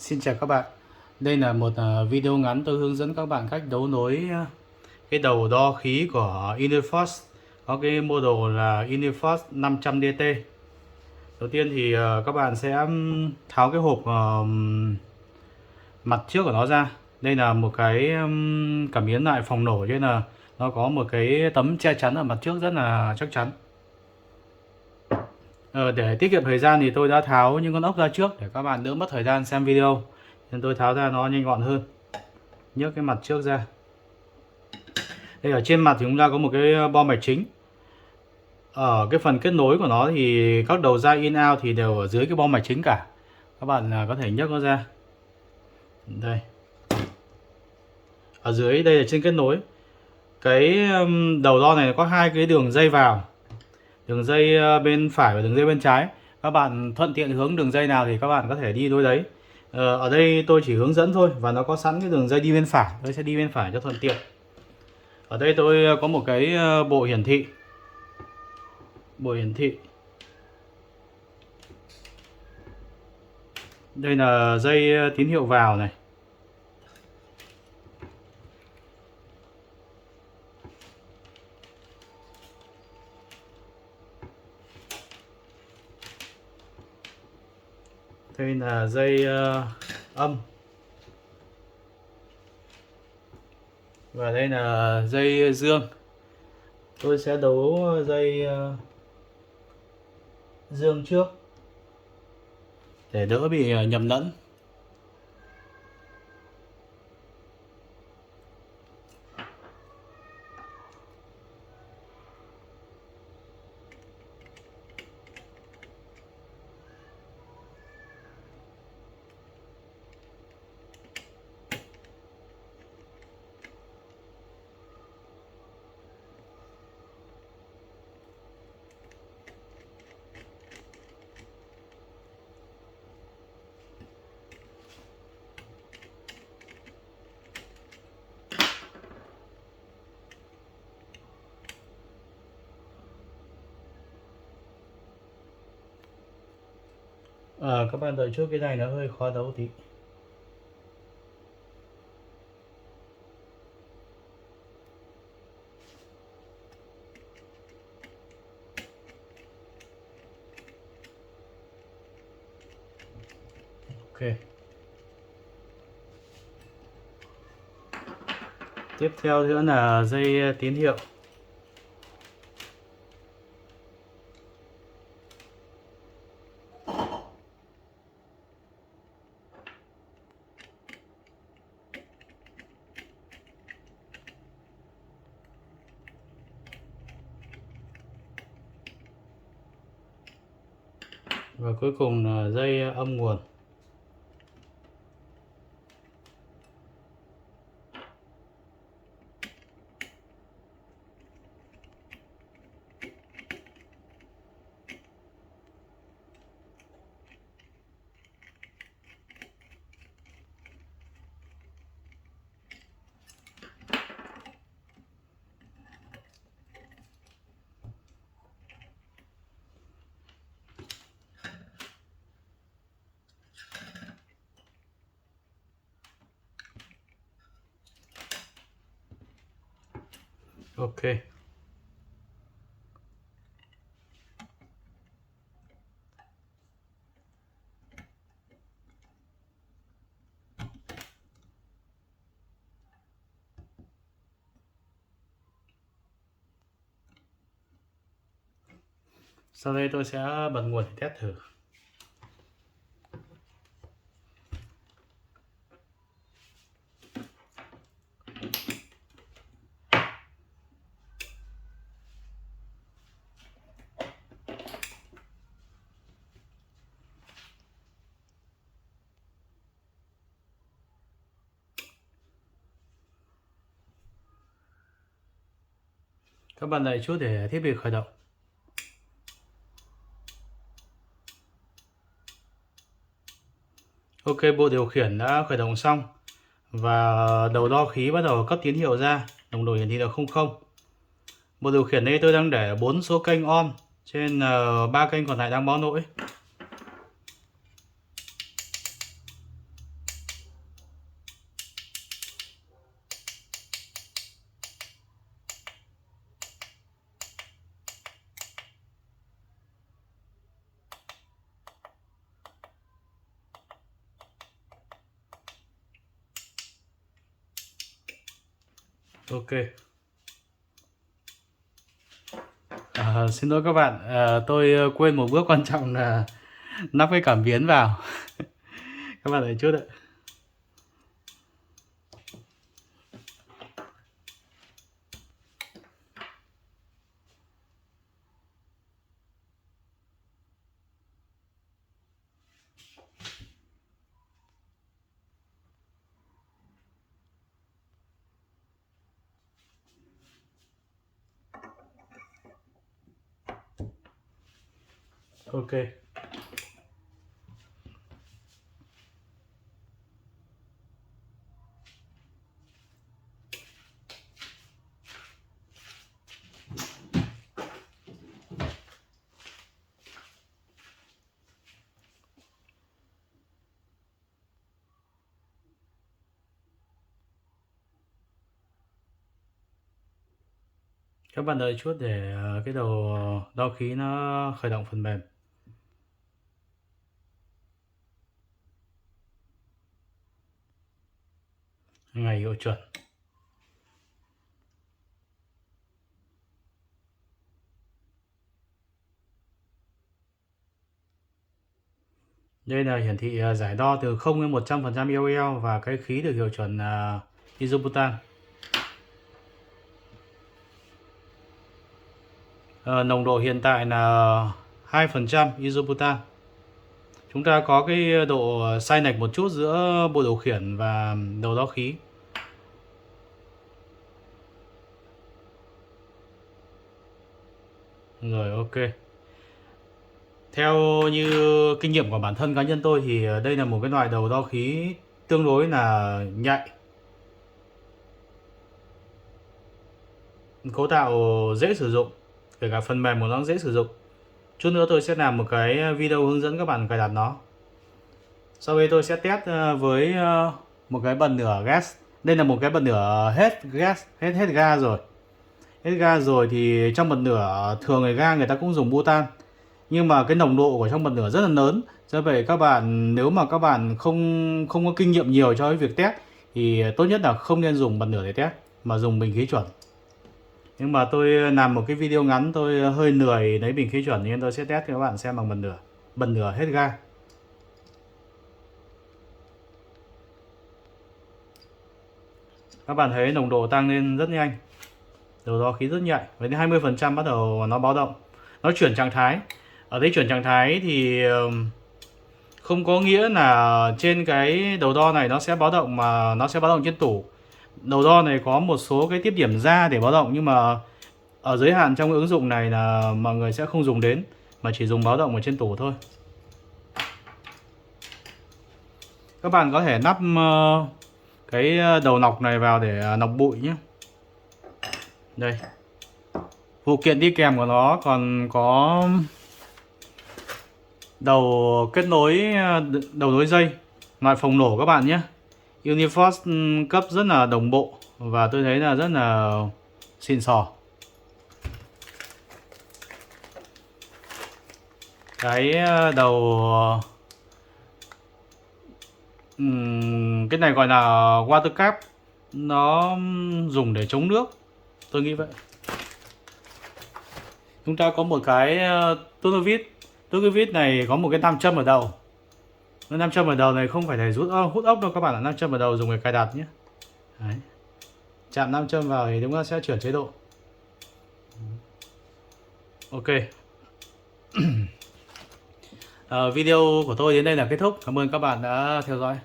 Xin chào các bạn. Đây là một video ngắn tôi hướng dẫn các bạn cách đấu nối cái đầu đo khí của Uniforce. Có cái model là Uniforce 500DT. Đầu tiên thì các bạn sẽ tháo cái hộp mặt trước của nó ra. Đây là một cái cảm biến lại phòng nổ, cho nên là nó có một cái tấm che chắn ở mặt trước rất là chắc chắn. Để tiết kiệm thời gian thì tôi đã tháo những con ốc ra trước để các bạn đỡ mất thời gian xem video, nên tôi tháo ra nó nhanh gọn hơn. Nhấc cái mặt trước ra. Đây, ở trên mặt thì chúng ta có một cái bo mạch chính. Ở cái phần kết nối của nó thì các đầu ra in out thì đều ở dưới cái bo mạch chính cả. Các bạn có thể nhấc nó ra. Đây, ở dưới đây là trên kết nối. Cái đầu đo này có hai cái đường dây vào, đường dây bên phải và đường dây bên trái. Các bạn thuận tiện hướng đường dây nào thì các bạn có thể đi đôi đấy. Ở đây tôi chỉ hướng dẫn thôi, và nó có sẵn cái đường dây đi bên phải, tôi sẽ đi bên phải cho thuận tiện. Ở đây tôi có một cái bộ hiển thị. Đây là dây tín hiệu vào này. Đây là dây âm. Và đây là dây dương. Tôi sẽ đấu dây dương trước để đỡ bị nhầm lẫn. Các bạn đợi chút, cái này nó hơi khó đấu tí. Ok. Tiếp theo nữa là dây tín hiệu. Và cuối cùng là dây âm nguồn. Ok. Sau đây tôi sẽ bật nguồn để test thử. Các bạn đợi chút để thiết bị khởi động. Ok, bộ điều khiển đã khởi động xong và đầu đo khí bắt đầu cấp tín hiệu ra, đồng đồ hiển thị là 00. Bộ điều khiển đây tôi đang để 4 số kênh on, trên 3 kênh còn lại đang báo lỗi. Ok. Xin lỗi các bạn, tôi quên một bước quan trọng là lắp cái cảm biến vào. Các bạn đợi chút ạ. Ok. Các bạn đợi chút để cái đầu đo khí nó khởi động phần mềm. Ngày hiệu chuẩn. Đây là hiển thị giải đo từ 0 đến 100% IOL và cái khí được hiệu chuẩn là isobutan. Nồng độ hiện tại là 2% isobutan. Chúng ta có cái độ sai lệch một chút giữa bộ điều khiển và đầu đo khí. Rồi, ok. Theo như kinh nghiệm của bản thân cá nhân tôi thì đây là một cái loại đầu đo khí tương đối là nhạy. Cấu tạo dễ sử dụng, kể cả phần mềm của nó dễ sử dụng. Chút nữa tôi sẽ làm một cái video hướng dẫn các bạn cài đặt nó. Sau đây tôi sẽ test với một cái bật lửa gas. Đây là một cái bật lửa hết gas, hết ga rồi. Hết ga rồi thì trong bật lửa thường người ga người ta cũng dùng butan. Nhưng mà cái nồng độ của trong bật lửa rất là lớn. Do vậy các bạn, nếu mà các bạn không có kinh nghiệm nhiều cho cái việc test thì tốt nhất là không nên dùng bật lửa để test mà dùng bình khí chuẩn. Nhưng mà tôi làm một cái video ngắn, tôi hơi lười lấy bình khí chuẩn nên tôi sẽ test cho các bạn xem bằng bật lửa. Bật lửa hết ga. Các bạn thấy nồng độ tăng lên rất nhanh. Đầu đo khí rất nhạy. Với đến 20% bắt đầu nó báo động. Nó chuyển trạng thái. Ở đây chuyển trạng thái thì không có nghĩa là trên cái đầu đo này nó sẽ báo động, mà nó sẽ báo động trên tủ. Đầu đo này có một số cái tiếp điểm ra để báo động, nhưng mà ở giới hạn trong cái ứng dụng này là mọi người sẽ không dùng đến, mà chỉ dùng báo động ở trên tủ thôi. Các bạn có thể lắp cái đầu nọc này vào để nọc bụi nhé. Đây, phụ kiện đi kèm của nó còn có đầu kết nối, đầu nối dây loại phòng nổ các bạn nhé. Uniforce cấp rất là đồng bộ và tôi thấy là rất là xịn sò. Cái đầu cái này gọi là water cap, nó dùng để chống nước, tôi nghĩ vậy. Chúng ta có một cái tuner vít. Tuner vít này có một cái nam châm ở đầu. Cái nam châm ở đầu này không phải để hút ốc đâu các bạn, là nam châm ở đầu dùng để cài đặt nhé. Đấy. Chạm nam châm vào thì chúng ta sẽ chuyển chế độ. Ok. Video của tôi đến đây là kết thúc. Cảm ơn các bạn đã theo dõi.